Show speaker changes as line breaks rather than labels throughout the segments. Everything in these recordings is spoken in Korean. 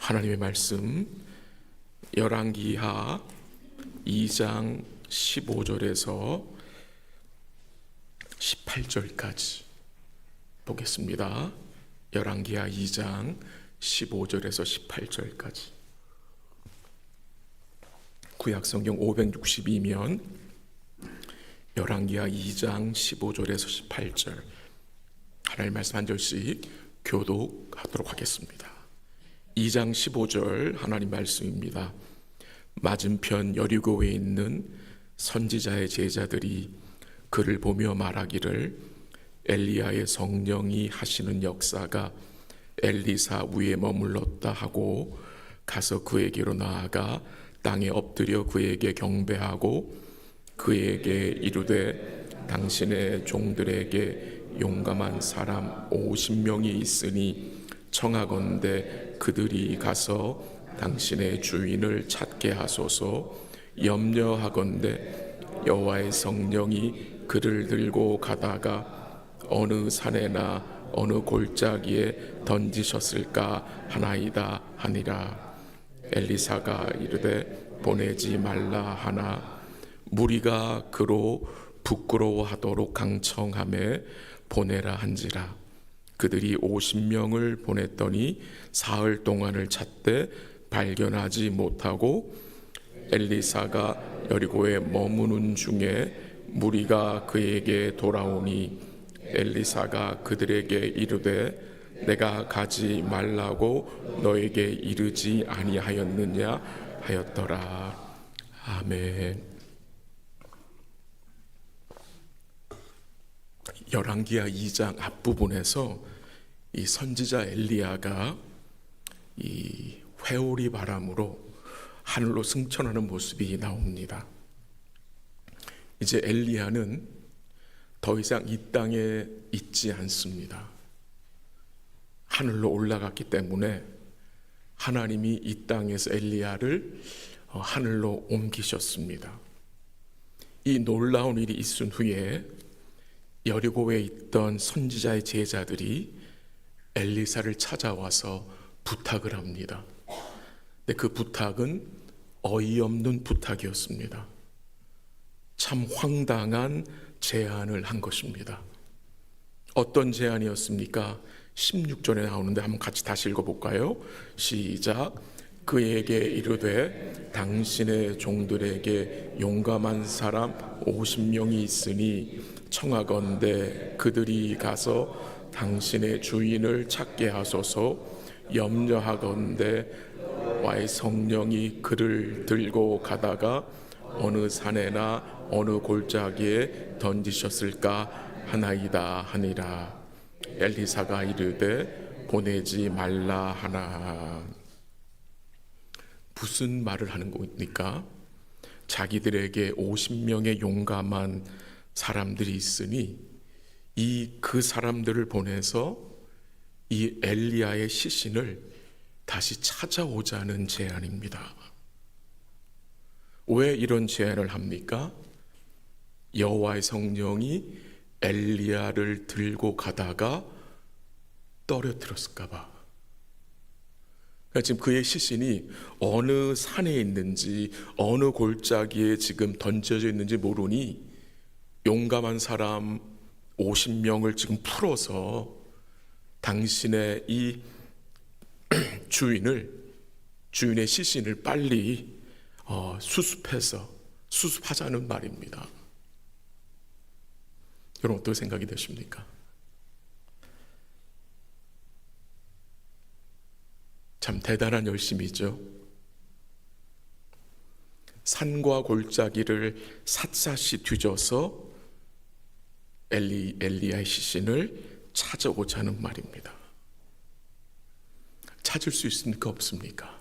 하나님의 말씀 열왕기하 2장 15절에서 18절까지 보겠습니다. 열왕기하 2장 15절에서 18절까지. 구약성경 562면 열왕기하 2장 15절에서 18절 하나님의 말씀 한 절씩 교독하도록 하겠습니다. 2장 15절 하나님 말씀입니다. 맞은편 여리고에 있는 선지자의 제자들이 그를 보며 말하기를 엘리야의 성령이 하시는 역사가 엘리사 위에 머물렀다 하고 가서 그에게로 나아가 땅에 엎드려 그에게 경배하고 그에게 이르되 당신의 종들에게 용감한 사람 50명이 있으니 청하건대 그들이 가서 당신의 주인을 찾게 하소서. 염려하건대 여호와의 성령이 그를 들고 가다가 어느 산에나 어느 골짜기에 던지셨을까 하나이다 하니라. 엘리사가 이르되 보내지 말라 하나 무리가 그로 부끄러워하도록 강청하매 보내라 한지라. 그들이 50명을 보냈더니 사흘 동안을 찾되 발견하지 못하고 엘리사가 여리고에 머무는 중에 무리가 그에게 돌아오니 엘리사가 그들에게 이르되 내가 가지 말라고 너에게 이르지 아니하였느냐 하였더라. 아멘. 열왕기하 2장 앞부분에서 이 선지자 엘리야가 이 회오리 바람으로 하늘로 승천하는 모습이 나옵니다. 이제 엘리야는 더 이상 이 땅에 있지 않습니다. 하늘로 올라갔기 때문에 하나님이 이 땅에서 엘리야를 하늘로 옮기셨습니다. 이 놀라운 일이 있은 후에 여리고에 있던 선지자의 제자들이 엘리사를 찾아와서 부탁을 합니다. 근데 그 부탁은 어이없는 부탁이었습니다. 참 황당한 제안을 한 것입니다. 어떤 제안이었습니까? 16절에 나오는데 한번 같이 다시 읽어볼까요? 시작. 그에게 이르되 당신의 종들에게 용감한 사람 50명이 있으니 청하건대 그들이 가서 당신의 주인을 찾게 하소서. 염려하건대 와의 성령이 그를 들고 가다가 어느 산에나 어느 골짜기에 던지셨을까 하나이다 하니라. 엘리사가 이르되 보내지 말라 하나. 무슨 말을 하는 겁니까? 자기들에게 50명의 용감한 사람들이 있으니 그 사람들을 보내서 이 엘리야의 시신을 다시 찾아오자는 제안입니다. 왜 이런 제안을 합니까? 여호와의 성령이 엘리야를 들고 가다가 떨어뜨렸을까 봐. 그러니까 지금 그의 시신이 어느 산에 있는지 어느 골짜기에 지금 던져져 있는지 모르니 용감한 사람 50명을 지금 풀어서 당신의 이 주인의 시신을 빨리 수습하자는 말입니다. 여러분 어떻게 생각이 되십니까? 참 대단한 열심이죠. 산과 골짜기를 샅샅이 뒤져서 엘리야의 시신을 찾아오자는 말입니다. 찾을 수 있습니까? 없습니까?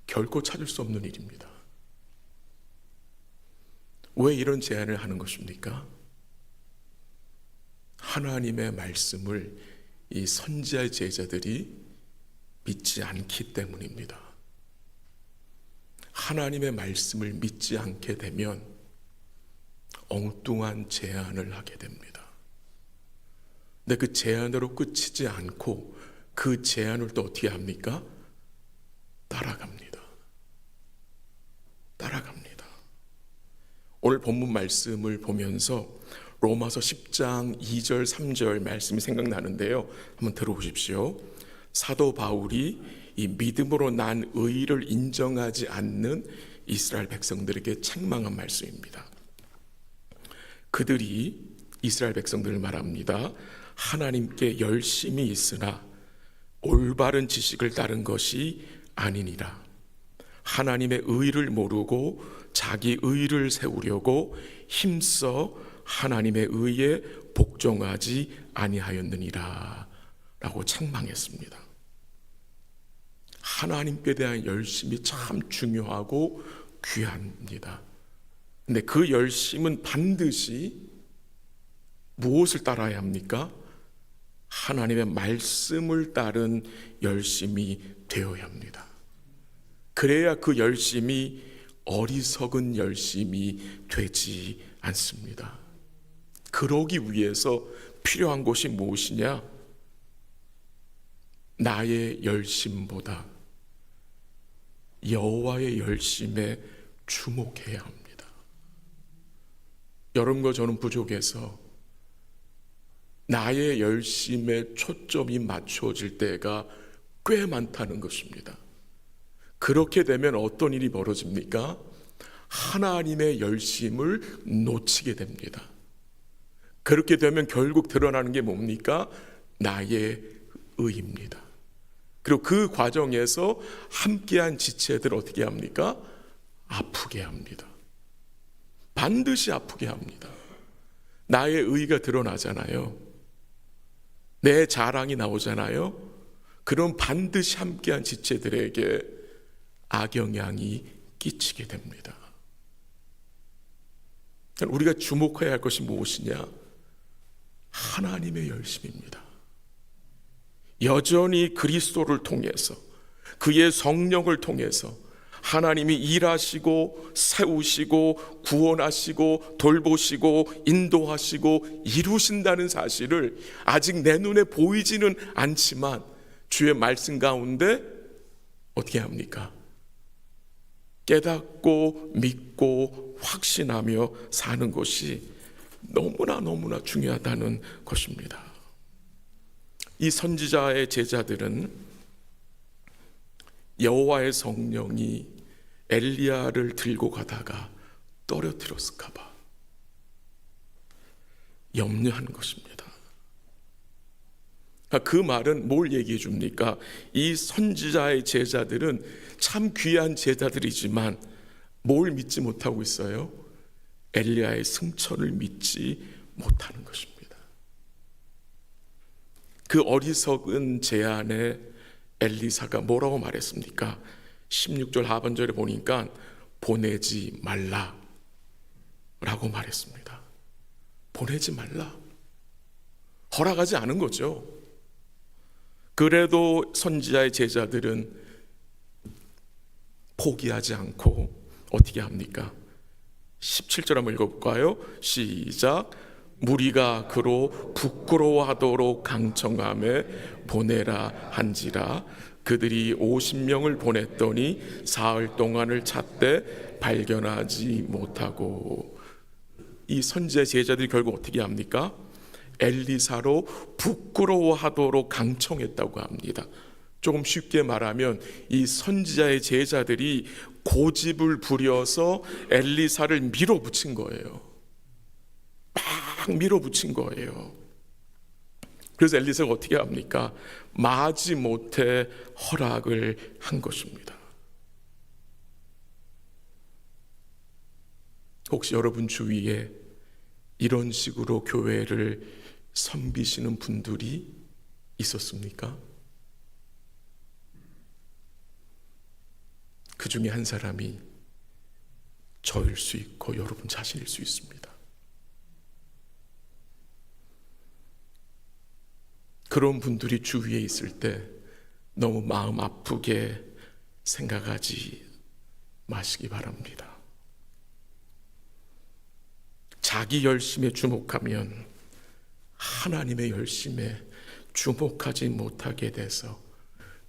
결코 찾을 수 없는 일입니다. 왜 이런 제안을 하는 것입니까? 하나님의 말씀을 이 선지자의 제자들이 믿지 않기 때문입니다. 하나님의 말씀을 믿지 않게 되면 엉뚱한 제안을 하게 됩니다. 근데 그 제안으로 끝이지 않고 그 제안을 또 어떻게 합니까? 따라갑니다. 오늘 본문 말씀을 보면서 로마서 10장 2절 3절 말씀이 생각나는데요. 한번 들어보십시오. 사도 바울이 이 믿음으로 난 의를 인정하지 않는 이스라엘 백성들에게 책망한 말씀입니다. 그들이 이스라엘 백성들을 말합니다. 하나님께 열심이 있으나 올바른 지식을 따른 것이 아니니라. 하나님의 의를 모르고 자기 의를 세우려고 힘써 하나님의 의에 복종하지 아니하였느니라 라고 책망했습니다. 하나님께 대한 열심이 참 중요하고 귀합니다. 근데 그 열심은 반드시 무엇을 따라야 합니까? 하나님의 말씀을 따른 열심이 되어야 합니다. 그래야 그 열심이 어리석은 열심이 되지 않습니다. 그러기 위해서 필요한 것이 무엇이냐? 나의 열심보다 여호와의 열심에 주목해야 합니다. 여러분과 저는 부족해서 나의 열심에 초점이 맞춰질 때가 꽤 많다는 것입니다. 그렇게 되면 어떤 일이 벌어집니까? 하나님의 열심을 놓치게 됩니다. 그렇게 되면 결국 드러나는 게 뭡니까? 나의 의입니다. 그리고 그 과정에서 함께한 지체들 어떻게 합니까? 아프게 합니다. 반드시 아프게 합니다. 나의 의가 드러나잖아요. 내 자랑이 나오잖아요. 그럼 반드시 함께한 지체들에게 악영향이 끼치게 됩니다. 우리가 주목해야 할 것이 무엇이냐? 하나님의 열심입니다. 여전히 그리스도를 통해서 그의 성령을 통해서 하나님이 일하시고 세우시고 구원하시고 돌보시고 인도하시고 이루신다는 사실을 아직 내 눈에 보이지는 않지만 주의 말씀 가운데 어떻게 합니까? 깨닫고 믿고 확신하며 사는 것이 너무나 중요하다는 것입니다. 이 선지자의 제자들은 여호와의 성령이 엘리야를 들고 가다가 떨어뜨렸을까 봐 염려하는 것입니다. 그 말은 뭘 얘기해 줍니까? 이 선지자의 제자들은 참 귀한 제자들이지만 뭘 믿지 못하고 있어요? 엘리야의 승천을 믿지 못하는 것입니다. 그 어리석은 제안에 엘리사가 뭐라고 말했습니까? 16절 하반절에 보니까 보내지 말라 라고 말했습니다. 보내지 말라. 허락하지 않은 거죠. 그래도 선지자의 제자들은 포기하지 않고 어떻게 합니까? 17절 한번 읽어볼까요? 시작. 무리가 그로 부끄러워하도록 강청함에 보내라 한지라. 그들이 50명을 보냈더니 사흘 동안을 찾되 발견하지 못하고. 이 선지자 제자들이 결국 어떻게 합니까? 엘리사로 부끄러워하도록 강청했다고 합니다. 조금 쉽게 말하면 이 선지자의 제자들이 고집을 부려서 엘리사를 밀어붙인 거예요. 막 밀어붙인 거예요. 그래서 엘리사가 어떻게 합니까? 마지 못해 허락을 한 것입니다. 혹시 여러분 주위에 이런 식으로 교회를 섬기시는 분들이 있었습니까? 그 중에 한 사람이 저일 수 있고 여러분 자신일 수 있습니다. 그런 분들이 주위에 있을 때 너무 마음 아프게 생각하지 마시기 바랍니다. 자기 열심에 주목하면 하나님의 열심에 주목하지 못하게 돼서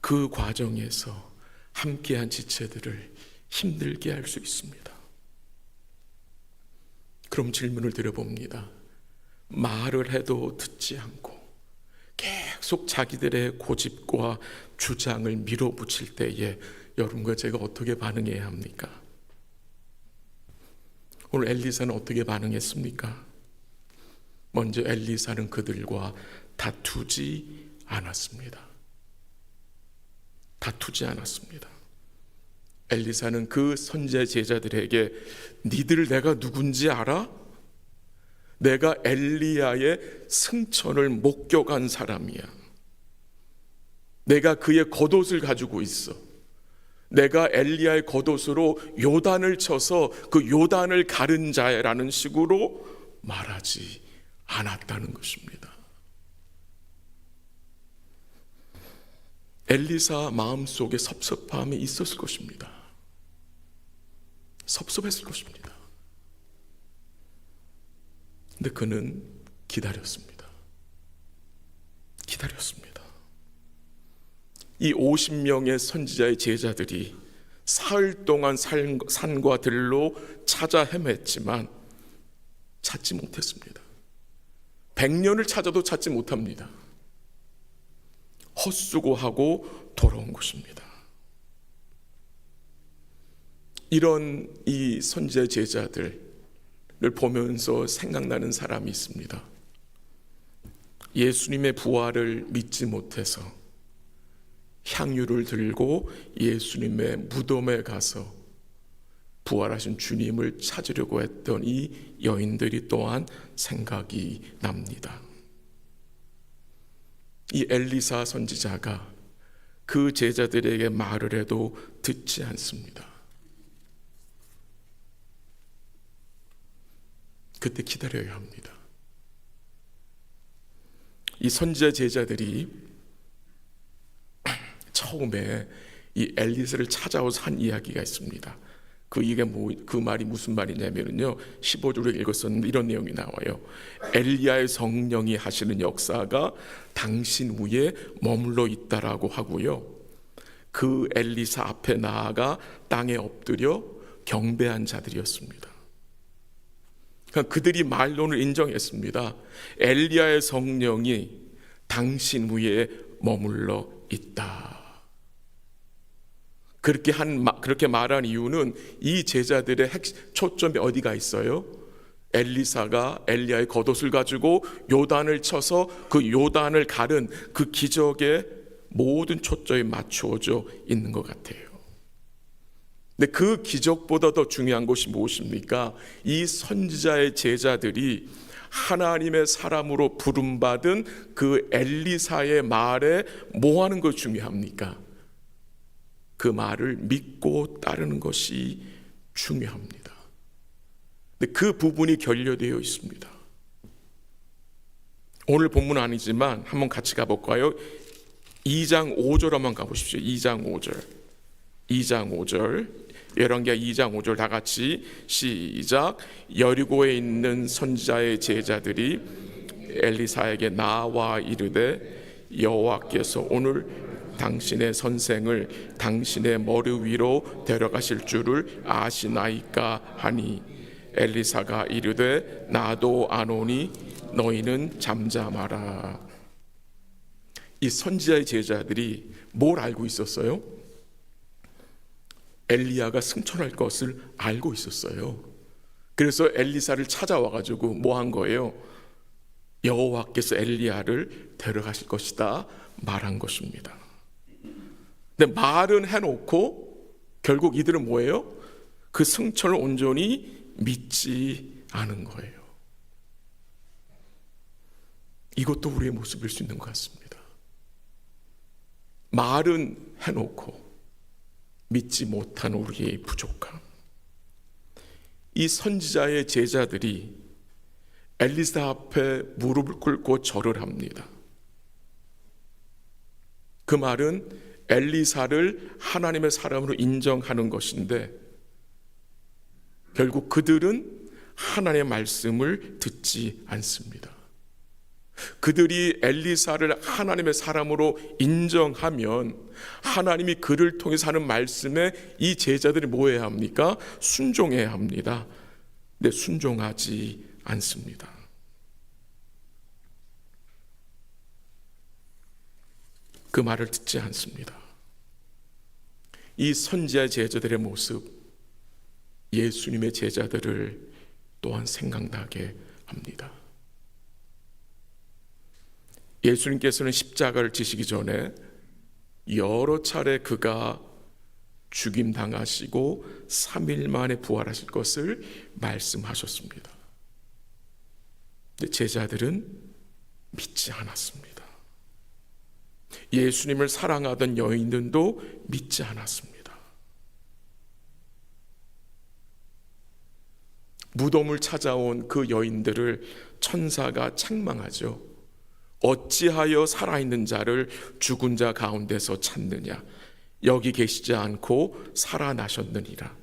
그 과정에서 함께한 지체들을 힘들게 할 수 있습니다. 그럼 질문을 드려봅니다. 말을 해도 듣지 않고 계속 자기들의 고집과 주장을 밀어붙일 때에 여러분과 제가 어떻게 반응해야 합니까? 오늘 엘리사는 어떻게 반응했습니까? 먼저 엘리사는 그들과 다투지 않았습니다. 다투지 않았습니다. 엘리사는 그 선지자 제자들에게 니들 내가 누군지 알아? 내가 엘리야의 승천을 목격한 사람이야. 내가 그의 겉옷을 가지고 있어. 내가 엘리야의 겉옷으로 요단을 쳐서 그 요단을 가른 자라는 식으로 말하지 않았다는 것입니다. 엘리사 마음속에 섭섭함이 있었을 것입니다. 섭섭했을 것입니다. 근데 그는 기다렸습니다. 이 50명의 선지자의 제자들이 사흘 동안 산과 들로 찾아 헤맸지만 찾지 못했습니다. 100년을 찾아도 찾지 못합니다. 헛수고하고 돌아온 것입니다. 이런 이 선지자 제자들을 보면서 생각나는 사람이 있습니다. 예수님의 부활을 믿지 못해서 향유를 들고 예수님의 무덤에 가서 부활하신 주님을 찾으려고 했던 이 여인들이 또한 생각이 납니다. 이 엘리사 선지자가 그 제자들에게 말을 해도 듣지 않습니다. 그때 기다려야 합니다. 이 선지자 제자들이 처음에 이 엘리사를 찾아와서 한 이야기가 있습니다. 그 말이 무슨 말이냐면요, 15절에 읽었었는데 이런 내용이 나와요. 엘리야의 성령이 하시는 역사가 당신 위에 머물러 있다라고 하고요, 그 엘리사 앞에 나아가 땅에 엎드려 경배한 자들이었습니다. 그러니까 그들이 말론을 인정했습니다. 엘리야의 성령이 당신 위에 머물러 있다. 그렇게 말한 이유는 이 제자들의 초점이 어디가 있어요? 엘리사가 엘리야의 겉옷을 가지고 요단을 쳐서 그 요단을 가른 그 기적에 모든 초점이 맞추어져 있는 것 같아요. 근데 그 기적보다 더 중요한 것이 무엇입니까? 이 선지자의 제자들이 하나님의 사람으로 부름받은 그 엘리사의 말에 뭐 하는 것이 중요합니까? 그 말을 믿고 따르는 것이 중요합니다. 근데 그 부분이 결여되어 있습니다. 오늘 본문 아니지만 한번 같이 가볼까요? 2장 5절 한번 가보십시오. 2장 5절 열왕기하 2장 5절 다 같이 시작. 여리고에 있는 선지자의 제자들이 엘리사에게 나와 이르되 여호와께서 오늘 당신의 선생을 당신의 머리 위로 데려가실 줄을 아시나이까 하니 엘리사가 이르되 나도 아노니 너희는 잠잠하라. 이 선지자의 제자들이 뭘 알고 있었어요? 엘리야가 승천할 것을 알고 있었어요. 그래서 엘리사를 찾아와가지고 뭐 한 거예요? 여호와께서 엘리야를 데려가실 것이다 말한 것입니다. 근데 말은 해놓고 결국 이들은 뭐예요? 그 승천을 온전히 믿지 않은 거예요. 이것도 우리의 모습일 수 있는 것 같습니다. 말은 해놓고 믿지 못한 우리의 부족함. 이 선지자의 제자들이 엘리사 앞에 무릎을 꿇고 절을 합니다. 그 말은 엘리사를 하나님의 사람으로 인정하는 것인데 결국 그들은 하나님의 말씀을 듣지 않습니다. 그들이 엘리사를 하나님의 사람으로 인정하면 하나님이 그를 통해서 하는 말씀에 이 제자들이 뭐 해야 합니까? 순종해야 합니다. 근데 순종하지 않습니다. 그 말을 듣지 않습니다. 이 선지자 제자들의 모습, 예수님의 제자들을 또한 생각나게 합니다. 예수님께서는 십자가를 지시기 전에 여러 차례 그가 죽임당하시고 3일 만에 부활하실 것을 말씀하셨습니다. 근데 제자들은 믿지 않았습니다. 예수님을 사랑하던 여인들도 믿지 않았습니다. 무덤을 찾아온 그 여인들을 천사가 책망하죠. 어찌하여 살아있는 자를 죽은 자 가운데서 찾느냐? 여기 계시지 않고 살아나셨느니라.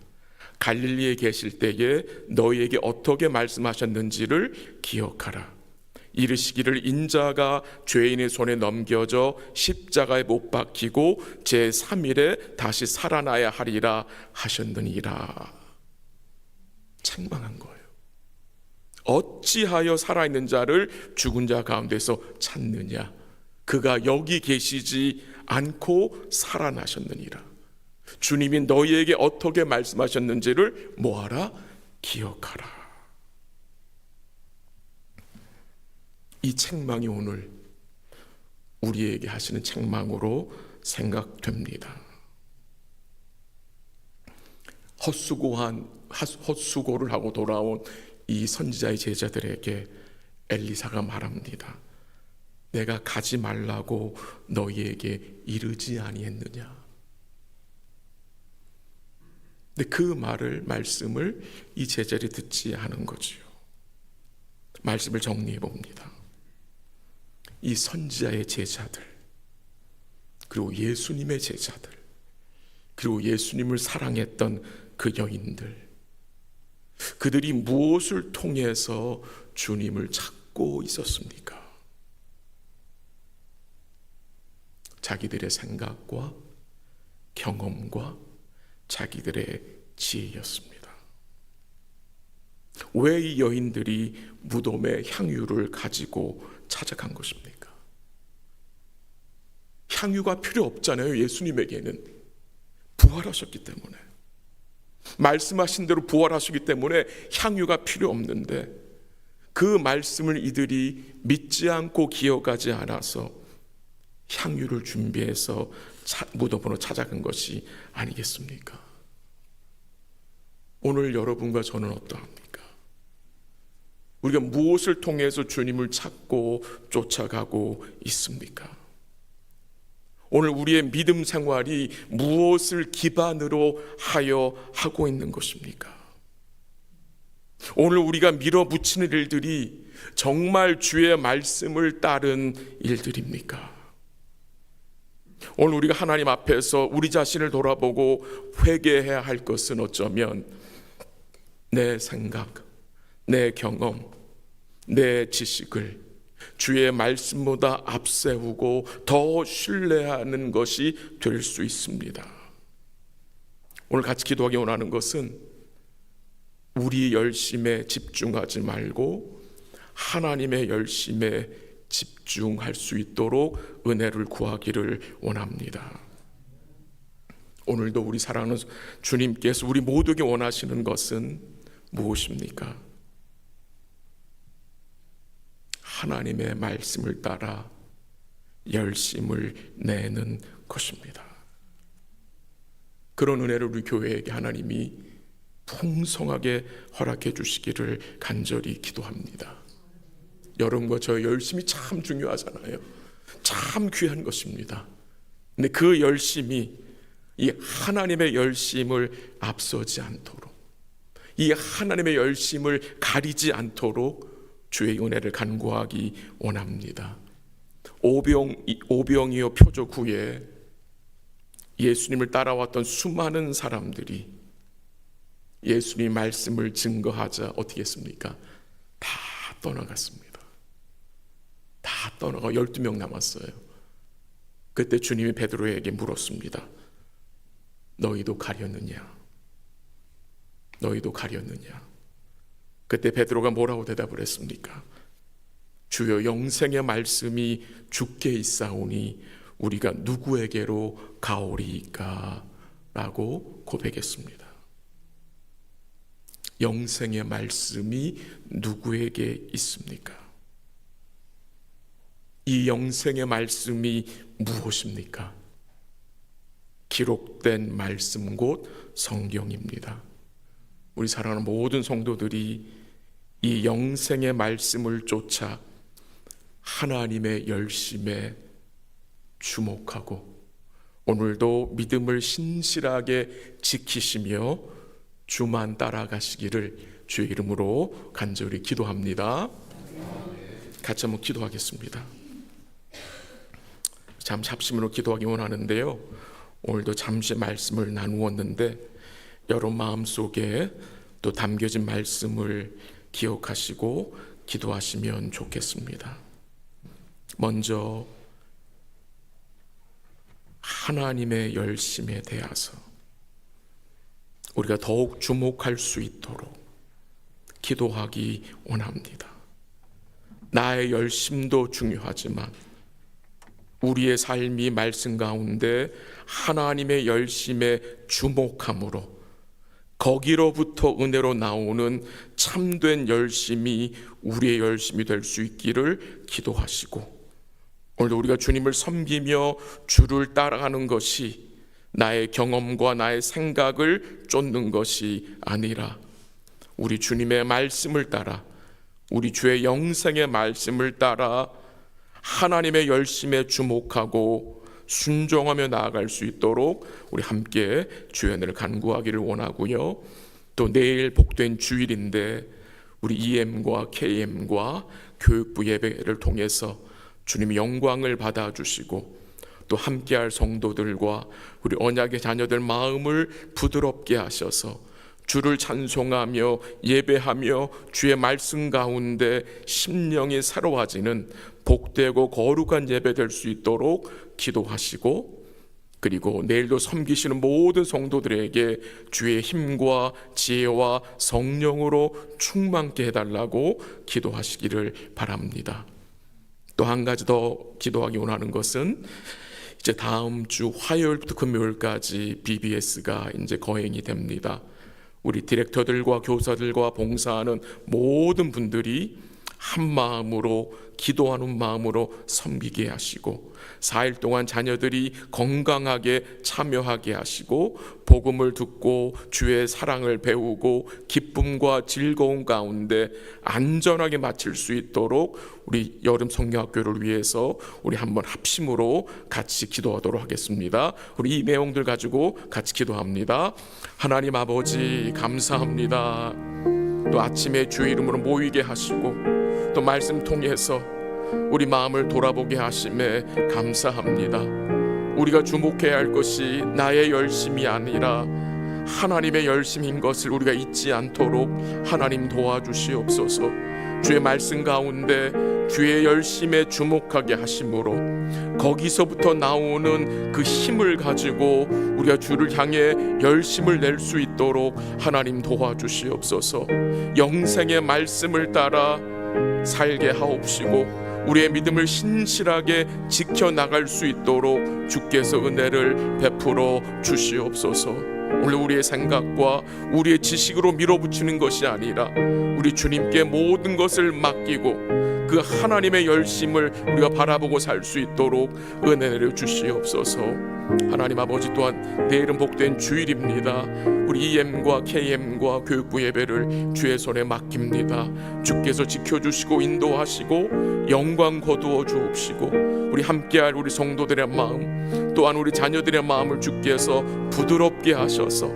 갈릴리에 계실 때에 너희에게 어떻게 말씀하셨는지를 기억하라. 이르시기를 인자가 죄인의 손에 넘겨져 십자가에 못 박히고 제3일에 다시 살아나야 하리라 하셨느니라. 책망한 거예요. 어찌하여 살아있는 자를 죽은 자 가운데서 찾느냐? 그가 여기 계시지 않고 살아나셨느니라. 주님이 너희에게 어떻게 말씀하셨는지를 뭐하라? 기억하라. 이 책망이 오늘 우리에게 하시는 책망으로 생각됩니다. 헛수고를 하고 돌아온 이 선지자의 제자들에게 엘리사가 말합니다. 내가 가지 말라고 너희에게 이르지 아니했느냐. 근데 그 말씀을 이 제자들이 듣지 않은 거지요. 말씀을 정리해 봅니다. 이 선지자의 제자들, 그리고 예수님의 제자들, 그리고 예수님을 사랑했던 그 여인들, 그들이 무엇을 통해서 주님을 찾고 있었습니까? 자기들의 생각과 경험과 자기들의 지혜였습니다. 왜 이 여인들이 무덤에 향유를 가지고 찾아간 것입니까? 향유가 필요 없잖아요. 예수님에게는 부활하셨기 때문에, 말씀하신 대로 부활하시기 때문에 향유가 필요 없는데, 그 말씀을 이들이 믿지 않고 기억하지 않아서 향유를 준비해서 무덤으로 찾아간 것이 아니겠습니까? 오늘 여러분과 저는 어떠합니까? 우리가 무엇을 통해서 주님을 찾고 쫓아가고 있습니까? 오늘 우리의 믿음 생활이 무엇을 기반으로 하여 하고 있는 것입니까? 오늘 우리가 밀어붙이는 일들이 정말 주의 말씀을 따른 일들입니까? 오늘 우리가 하나님 앞에서 우리 자신을 돌아보고 회개해야 할 것은 어쩌면 내 생각, 내 경험, 내 지식을 주의 말씀보다 앞세우고 더 신뢰하는 것이 될 수 있습니다. 오늘 같이 기도하기 원하는 것은 우리 열심에 집중하지 말고 하나님의 열심에 집중할 수 있도록 은혜를 구하기를 원합니다. 오늘도 우리 사랑하는 주님께서 우리 모두에게 원하시는 것은 무엇입니까? 하나님의 말씀을 따라 열심을 내는 것입니다. 그런 은혜를 우리 교회에게 하나님이 풍성하게 허락해 주시기를 간절히 기도합니다. 여러분과 저의 열심이 참 중요하잖아요. 참 귀한 것입니다. 근데 그 열심이 이 하나님의 열심을 앞서지 않도록, 이 하나님의 열심을 가리지 않도록 주의 은혜를 간구하기 원합니다. 오병이어 표적 후에 예수님을 따라왔던 수많은 사람들이 예수님 말씀을 증거하자 어떻게 했습니까? 다 떠나갔습니다. 다 떠나가 12명 남았어요. 그때 주님이 베드로에게 물었습니다. 너희도 가렸느냐? 너희도 가렸느냐? 그때 베드로가 뭐라고 대답을 했습니까? 주여, 영생의 말씀이 주께 있사오니 우리가 누구에게로 가오리이까? 라고 고백했습니다. 영생의 말씀이 누구에게 있습니까? 이 영생의 말씀이 무엇입니까? 기록된 말씀 곧 성경입니다. 우리 사랑하는 모든 성도들이 이 영생의 말씀을 쫓아 하나님의 열심에 주목하고 오늘도 믿음을 신실하게 지키시며 주만 따라가시기를 주의 이름으로 간절히 기도합니다. 같이 한번 기도하겠습니다. 잠시 합심으로 기도하기 원하는데요, 오늘도 잠시 말씀을 나누었는데 여러분 마음속에 또 담겨진 말씀을 기억하시고 기도하시면 좋겠습니다. 먼저 하나님의 열심에 대해서 우리가 더욱 주목할 수 있도록 기도하기 원합니다. 나의 열심도 중요하지만 우리의 삶이 말씀 가운데 하나님의 열심에 주목함으로 거기로부터 은혜로 나오는 참된 열심이 우리의 열심이 될 수 있기를 기도하시고, 오늘도 우리가 주님을 섬기며 주를 따라가는 것이 나의 경험과 나의 생각을 쫓는 것이 아니라 우리 주님의 말씀을 따라, 우리 주의 영생의 말씀을 따라 하나님의 열심에 주목하고 순종하며 나아갈 수 있도록 우리 함께 주의 은혜를 간구하기를 원하고요. 또 내일 복된 주일인데 우리 EM과 KM과 교육부 예배를 통해서 주님의 영광을 받아주시고 또 함께할 성도들과 우리 언약의 자녀들 마음을 부드럽게 하셔서 주를 찬송하며 예배하며 주의 말씀 가운데 심령이 새로워지는 복되고 거룩한 예배 될 수 있도록 기도하시고, 그리고 내일도 섬기시는 모든 성도들에게 주의 힘과 지혜와 성령으로 충만케 해달라고 기도하시기를 바랍니다. 또 한 가지 더 기도하기 원하는 것은 이제 다음 주 화요일부터 금요일까지 BBS가 이제 거행이 됩니다. 우리 디렉터들과 교사들과 봉사하는 모든 분들이 한 마음으로 기도하는 마음으로 섬기게 하시고 4일 동안 자녀들이 건강하게 참여하게 하시고 복음을 듣고 주의 사랑을 배우고 기쁨과 즐거움 가운데 안전하게 마칠 수 있도록 우리 여름 성경학교를 위해서 우리 한번 합심으로 같이 기도하도록 하겠습니다. 우리 이 내용들 가지고 같이 기도합니다. 하나님 아버지 감사합니다. 또 아침에 주의 이름으로 모이게 하시고 또 말씀 통해서 우리 마음을 돌아보게 하심에 감사합니다. 우리가 주목해야 할 것이 나의 열심이 아니라 하나님의 열심인 것을 우리가 잊지 않도록 하나님 도와주시옵소서. 주의 말씀 가운데 주의 열심에 주목하게 하심으로 거기서부터 나오는 그 힘을 가지고 우리가 주를 향해 열심을 낼 수 있도록 하나님 도와주시옵소서. 영생의 말씀을 따라 살게 하옵시고 우리의 믿음을 신실하게 지켜나갈 수 있도록 주께서 은혜를 베풀어 주시옵소서. 오늘 우리의 생각과 우리의 지식으로 밀어붙이는 것이 아니라 우리 주님께 모든 것을 맡기고 그 하나님의 열심을 우리가 바라보고 살 수 있도록 은혜를 주시옵소서. 하나님 아버지, 또한 내일은 복된 주일입니다. 우리 EM과 KM과 교육부 예배를 주의 손에 맡깁니다. 주께서 지켜주시고 인도하시고 영광 거두어 주옵시고 우리 함께할 우리 성도들의 마음 또한 우리 자녀들의 마음을 주께서 부드럽게 하셔서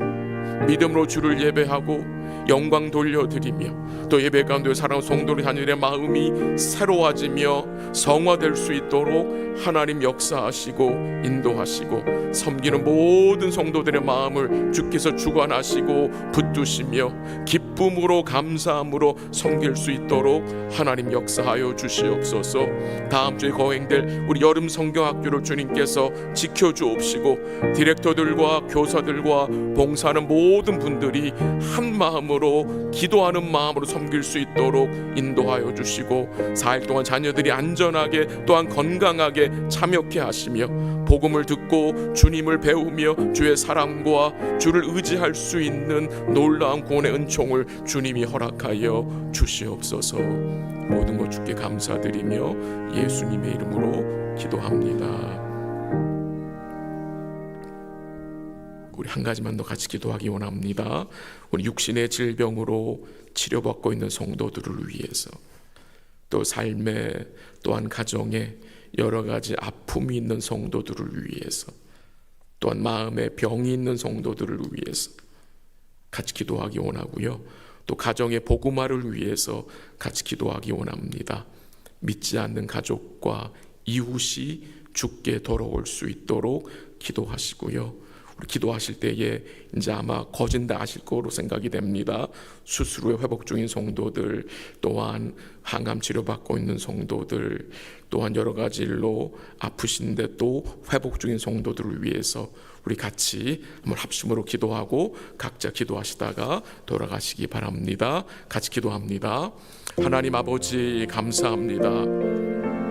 믿음으로 주를 예배하고 영광 돌려드리며 또 예배 가운데 사랑하는 성도들 자녀들의 마음이 새로워지며 성화될 수 있도록 하나님 역사하시고 인도하시고 섬기는 모든 성도들의 마음을 주께서 주관하시고 붙드시며 기쁨으로 감사함으로 섬길 수 있도록 하나님 역사하여 주시옵소서. 다음 주에 거행될 우리 여름 성경학교를 주님께서 지켜주옵시고 디렉터들과 교사들과 봉사하는 모든 분들이 한 마음으로 기도하는 마음으로 섬길 수 있도록 인도하여 주시고 4일 동안 자녀들이 안전하게 또한 건강하게 참여케 하시며 복음을 듣고 주님을 배우며 주의 사랑과 주를 의지할 수 있는 놀라운 구원의 은총을 주님이 허락하여 주시옵소서. 모든 것 주께 감사드리며 예수님의 이름으로 기도합니다. 우리 한 가지만 더 같이 기도하기 원합니다. 우리 육신의 질병으로 치료받고 있는 성도들을 위해서, 또 삶에 또한 가정에 여러 가지 아픔이 있는 성도들을 위해서, 또한 마음에 병이 있는 성도들을 위해서 같이 기도하기 원하고요. 또 가정의 복음화를 위해서 같이 기도하기 원합니다. 믿지 않는 가족과 이웃이 주께 돌아올 수 있도록 기도하시고요. 우리 기도하실 때에 이제 아마 거진다 하실 거로 생각이 됩니다. 수술 후에 회복 중인 성도들, 또한 항암 치료받고 있는 성도들, 또한 여러 가지 일로 아프신데 또 회복 중인 성도들을 위해서 우리 같이 한번 합심으로 기도하고 각자 기도하시다가 돌아가시기 바랍니다. 같이 기도합니다. 하나님 아버지 감사합니다.